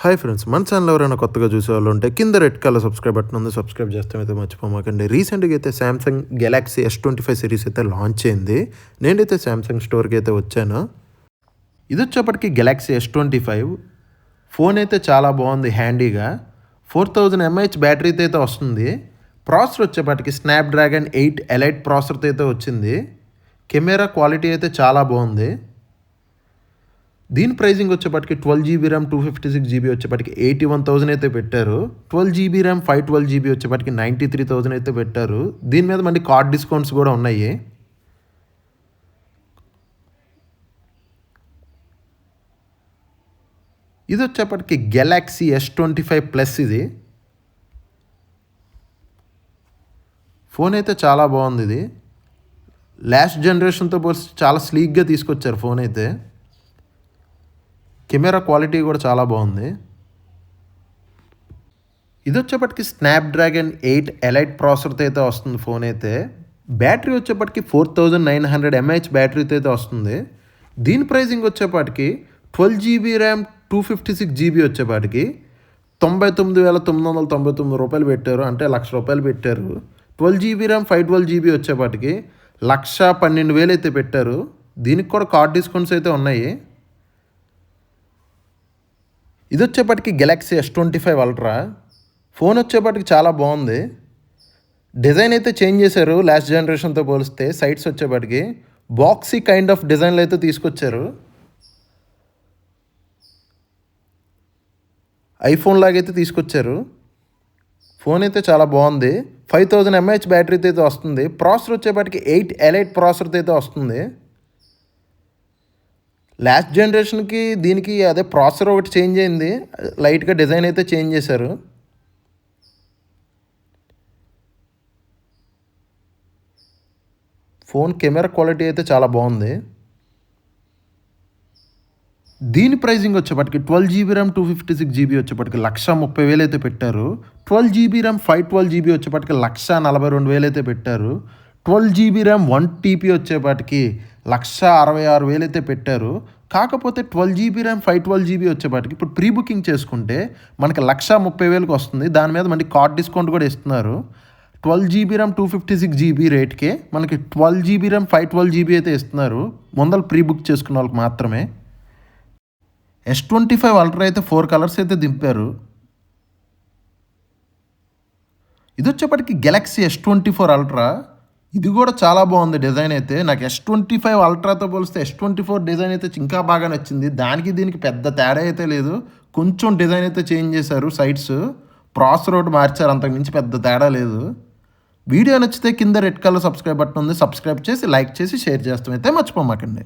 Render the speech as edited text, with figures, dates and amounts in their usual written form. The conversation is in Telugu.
హాయ్ ఫ్రెండ్స్, మన ఛానల్ ఎవరైనా కొత్తగా చూసేవాళ్ళు ఉంటే కింద రెడ్ కలర్ సబ్స్క్రైబ్ బటన్ ఉంది. సబ్స్క్రైబ్ చేస్తే అయితే మర్చిపోమాకండి. రీసెంట్గా అయితే శాంసంగ్ గెలాక్సీ S25 సిరీస్ అయితే లాంచ్ అయింది. నేనైతే శాంసంగ్ స్టోర్కి అయితే వచ్చాను. ఇది వచ్చేప్పటికి గెలాక్సీ S25 ఫోన్ అయితే చాలా బాగుంది. హ్యాండీగా 4000 mAh బ్యాటరీతో అయితే వస్తుంది. ప్రాసెసర్ వచ్చేప్పటికి స్నాప్డ్రాగన్ 8 ఎలైట్ ప్రాసెసర్తో అయితే వచ్చింది. కెమెరా క్వాలిటీ అయితే చాలా బాగుంది. దీని ప్రైజింగ్ వచ్చేప్పటికి 12GB ర్యామ్ 256GB వచ్చేప్పటికి 81,000 అయితే పెట్టారు. 12GB ర్యామ్ 512GB వచ్చేప్పటికి 93,000 అయితే పెట్టారు. దీని మీద మళ్ళీ కార్డ్ డిస్కౌంట్స్ కూడా ఉన్నాయి. ఇది వచ్చేప్పటికి గెలాక్సీ S25 ప్లస్. ఇది ఫోన్ అయితే చాలా బాగుంది. ఇది లాస్ట్ జనరేషన్తో పోల్చి చాలా స్లీక్గా తీసుకొచ్చారు ఫోన్ అయితే. కెమెరా క్వాలిటీ కూడా చాలా బాగుంది. ఇది వచ్చేప్పటికి స్నాప్డ్రాగన్ 8 ఎలైట్ ప్రాసెసర్తో అయితే వస్తుంది ఫోన్ అయితే. బ్యాటరీ వచ్చేప్పటికి 4900 mAh బ్యాటరీతో అయితే వస్తుంది. దీని ప్రైజింగ్ వచ్చేప్పటికి 12GB ర్యామ్ 256GB వచ్చేప్పటికి 99,999 రూపాయలు పెట్టారు. అంటే ₹1,00,000 పెట్టారు. 12GB ర్యామ్ 512GB వచ్చేప్పటికి 1,12,000 అయితే పెట్టారు. దీనికి కూడా కార్డ్ డిస్కౌంట్స్ అయితే ఉన్నాయి. ఇది వచ్చేప్పటికి గెలాక్సీ S25 అల్ట్రా ఫోన్ వచ్చేప్పటికి చాలా బాగుంది. డిజైన్ అయితే చేంజ్ చేశారు లాస్ట్ జనరేషన్తో పోలిస్తే. సైడ్స్ వచ్చేప్పటికి బాక్సీ కైండ్ ఆఫ్ డిజైన్లు అయితే తీసుకొచ్చారు. ఐఫోన్ లాగైతే తీసుకొచ్చారు. ఫోన్ అయితే చాలా బాగుంది. 5000 mAh బ్యాటరీతో అయితే వస్తుంది. ప్రాసెసర్ వచ్చేప్పటికి 8 ఎలైట్ ప్రాసెసర్తో అయితే వస్తుంది. లాస్ట్ జనరేషన్కి దీనికి అదే ప్రాసెసర్ ఒకటి చేంజ్ అయింది. లైట్గా డిజైన్ అయితే చేంజ్ చేశారు. ఫోన్ కెమెరా క్వాలిటీ అయితే చాలా బాగుంది. దీని ప్రైజింగ్ వచ్చేప్పటికి 12GB ర్యామ్ 256GB వచ్చేప్పటికి 1,30,000 అయితే పెట్టారు. 12GB ర్యామ్ 512GB వచ్చేప్పటికి 1,42,000 అయితే పెట్టారు. 12GB ర్యామ్ 1TB వచ్చేప్పటికి 1,66,000 అయితే పెట్టారు. కాకపోతే 12GB ర్యామ్ 512GB వచ్చేప్పటికి ఇప్పుడు ప్రీ బుకింగ్ చేసుకుంటే మనకి 1,30,000కి వస్తుంది. దాని మీద మనకి కార్డ్ డిస్కౌంట్ కూడా ఇస్తున్నారు. 12GB ర్యామ్ 256GB రేట్కే మనకి 12GB ర్యామ్ 512GB అయితే ఇస్తున్నారు. ముందర ప్రీ బుక్ చేసుకున్న వాళ్ళకి మాత్రమే. S25 అల్ట్రా అయితే 4 కలర్స్ అయితే దింపారు. ఇది వచ్చేప్పటికి గెలాక్సీ S24 అల్ట్రా. ఇది కూడా చాలా బాగుంది డిజైన్ అయితే. నాకు S25 అల్ట్రాతో పోలిస్తే S24 డిజైన్ అయితే ఇంకా బాగా నచ్చింది. దానికి దీనికి పెద్ద తేడా అయితే లేదు. కొంచెం డిజైన్ అయితే చేంజ్ చేశారు. సైడ్స్ ప్రాసెసర్ ఒకటి మార్చారు. అంతకు మించి పెద్ద తేడా లేదు. వీడియో నచ్చితే కింద రెడ్ కలర్ సబ్స్క్రైబ్ బటన్ ఉంది. సబ్స్క్రైబ్ చేసి లైక్ చేసి షేర్ చేస్తాం అయితే మర్చిపోమాకండి.